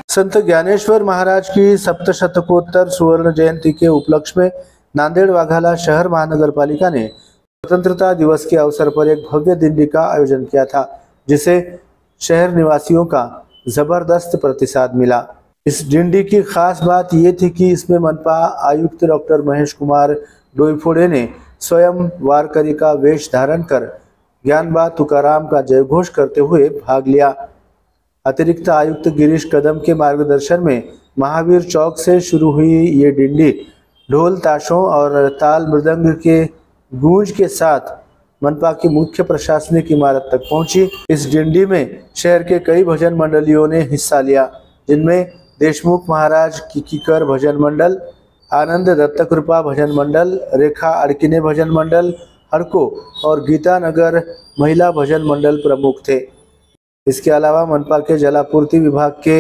संत ज्ञानेश्वर महाराज की सप्तशतकोत्तर सुवर्ण जयंती के उपलक्ष्य में नांदेड़ वाघाला शहर महानगरपालिका ने स्वतंत्रता दिवस के अवसर पर एक भव्य दिंडी का आयोजन किया था, जिसे शहर निवासियों का जबरदस्त प्रतिसाद मिला। इस दिंडी की खास बात ये थी कि इसमें मनपा आयुक्त डॉक्टर महेश कुमार डोईफोड़े ने स्वयं वारकरी का वेश धारण कर ज्ञानबा तुकाराम का जयघोष करते हुए भाग लिया। अतिरिक्त आयुक्त गिरीश कदम के मार्गदर्शन में महावीर चौक से शुरू हुई ये दिंडी ढोल ताशों और ताल मृदंग के गूंज के साथ मनपा की मुख्य प्रशासनिक इमारत तक पहुंची। इस दिंडी में शहर के कई भजन मंडलियों ने हिस्सा लिया, जिनमें देशमुख महाराज किकीकर भजन मंडल, आनंद दत्तकृपा भजन मंडल, रेखा अड़किने भजन मंडल, हड़को और गीता नगर महिला भजन मंडल प्रमुख थे। इसके अलावा मनपा के जलापूर्ति विभाग के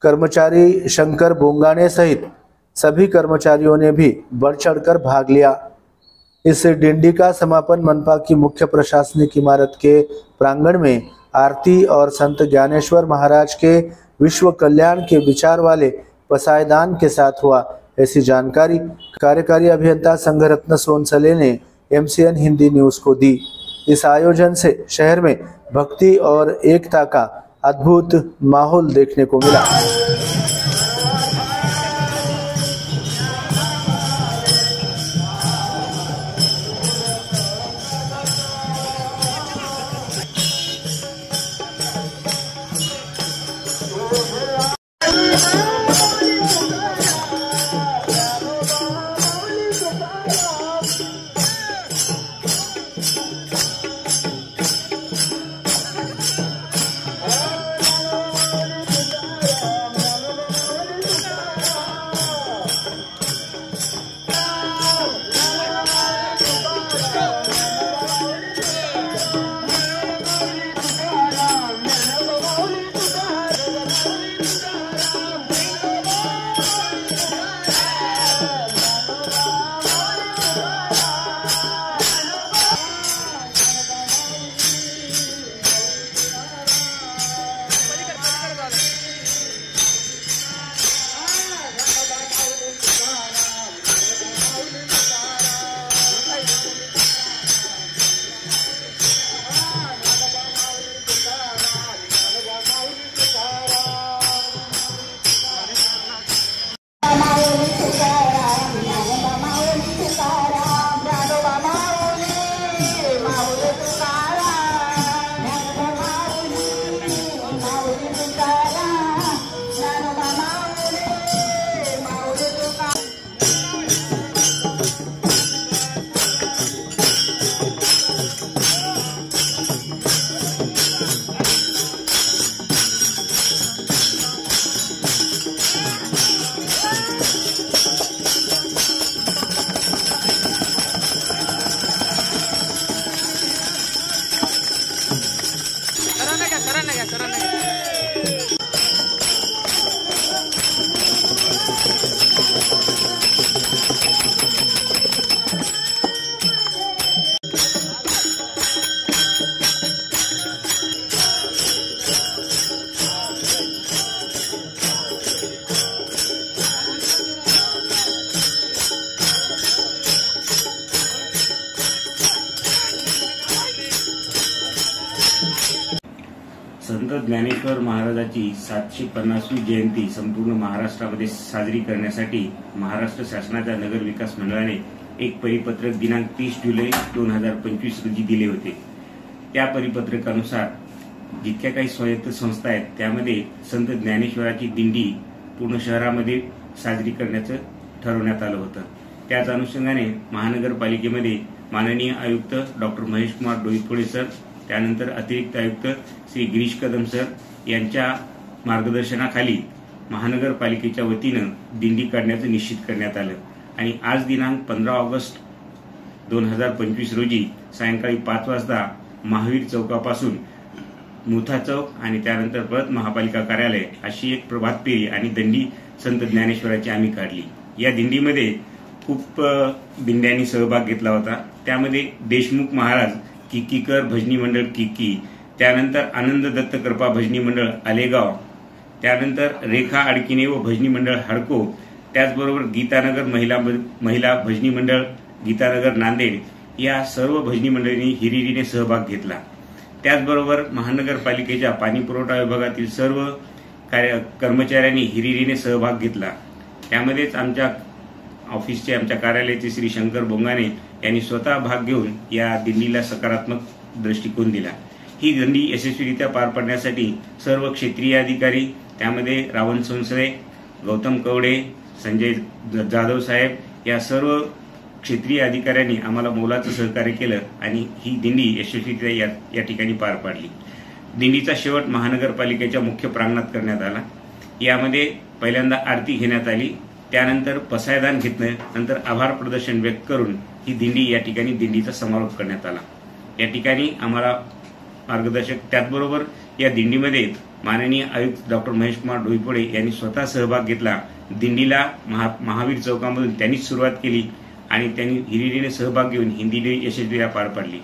कर्मचारी शंकर बोंगाने सहित सभी कर्मचारियों ने भी बढ़ चढ़कर भाग लिया। इस दिंडी का समापन मनपा की मुख्य प्रशासनिक इमारत के प्रांगण में आरती और संत ज्ञानेश्वर महाराज के विश्व कल्याण के विचार वाले पसायदान के साथ हुआ, ऐसी जानकारी कार्यकारी अभियंता संघरत्न सोनसले ने MCN हिंदी न्यूज को दी। इस आयोजन से शहर में भक्ति और एकता का अद्भुत माहौल देखने को मिला। संत ज्ञानेश्वर महाराजांची 750वी जयंती संपूर्ण महाराष्ट्रामध्ये साजरी करण्यासाठी महाराष्ट्र शासनाच्या नगर विकास मंडळाने एक परिपत्रक दिनांक 30 जुलै 2025 रोजी दिले होते। त्या परिपत्रकानुसार जितक्या काही स्वायत्त संस्था आहेत त्यामध्ये संत ज्ञानेश्वराची दिंडी पूर्ण शहरामध्ये साजरी करण्याचं ठरवण्यात आलं होतं। त्याच अनुषंगाने महानगरपालिकेमध्ये माननीय आयुक्त डॉक्टर महेश कुमार डोईफोड़े सर, त्यानंतर अतिरिक्त आयुक्त श्री गिरीश कदम सर यांच्या मार्गदर्शनाखाली महानगरपालिकेच्या वतीनं दिंडी काढण्याचं निश्चित करण्यात आलं आणि आज दिनांक 15 ऑगस्ट 2025 रोजी सायंकाळी 5 वाजता महावीर चौकापासून मुथा चौक आणि त्यानंतर परत महापालिका कार्यालय अशी एक प्रभात फेरी आणि दिंडी संत ज्ञानेश्वराची आम्ही काढली। या दिंडीमध्ये खूप दिंड्यांनी सहभाग घेतला होता। त्यामध्ये देशमुख महाराज किकीकर भजनी मंडळ किकी, त्यानंतर आनंद दत्त कृपा भजनी मंडळ आलेगाव, त्यानंतर रेखा अडकिने व भजनी मंडळ हडको, त्याचबरोबर गीतानगर महिला भजनी मंडळ गीतानगर नांदेड या सर्व भजनी मंडळींनी हिरिरीने सहभाग घेतला। त्याचबरोबर महानगरपालिकेच्या पाणी पुरवठा विभागातील सर्व कर्मचाऱ्यांनी हिरिरीने सहभाग घेतला। त्यामध्येच आमच्या ऑफिसचे आमच्या कार्यालयाचे श्री शंकर बोंगाने यांनी स्वतः भाग घेऊन या दिंडीला सकारात्मक दृष्टिकोन दिला। ही दिंडी यशस्वीरित्या पार पाडण्यासाठी सर्व क्षेत्रीय अधिकारी, त्यामध्ये रावण सोनसरे, गौतम कवडे, संजय जाधव साहेब या सर्व क्षेत्रीय अधिकाऱ्यांनी आम्हाला मोलाचं सहकार्य केलं आणि ही दिंडी यशस्वीरित्या या ठिकाणी पार पाडली। दिंडीचा शेवट महानगरपालिकेच्या मुख्य प्रांगणात करण्यात आला। यामध्ये पहिल्यांदा आरती घेण्यात आली, त्यानंतर पसायदान घेतलं, नंतर आभार प्रदर्शन व्यक्त करून ही दिंडी या ठिकाणी दिंडीचा समारोप करण्यात आला। या ठिकाणी आम्हाला मार्गदर्शक, त्याचबरोबर या दिंडीमध्ये माननीय आयुक्त डॉक्टर महेश कुमार डोईफोडे यांनी स्वतः सहभाग घेतला। दिंडीला महावीर चौकामधून त्यांनीच सुरुवात केली आणि त्यांनी हिरिरीने सहभाग घेऊन ही दिंडी यशस्वीरित्या पार पाडली।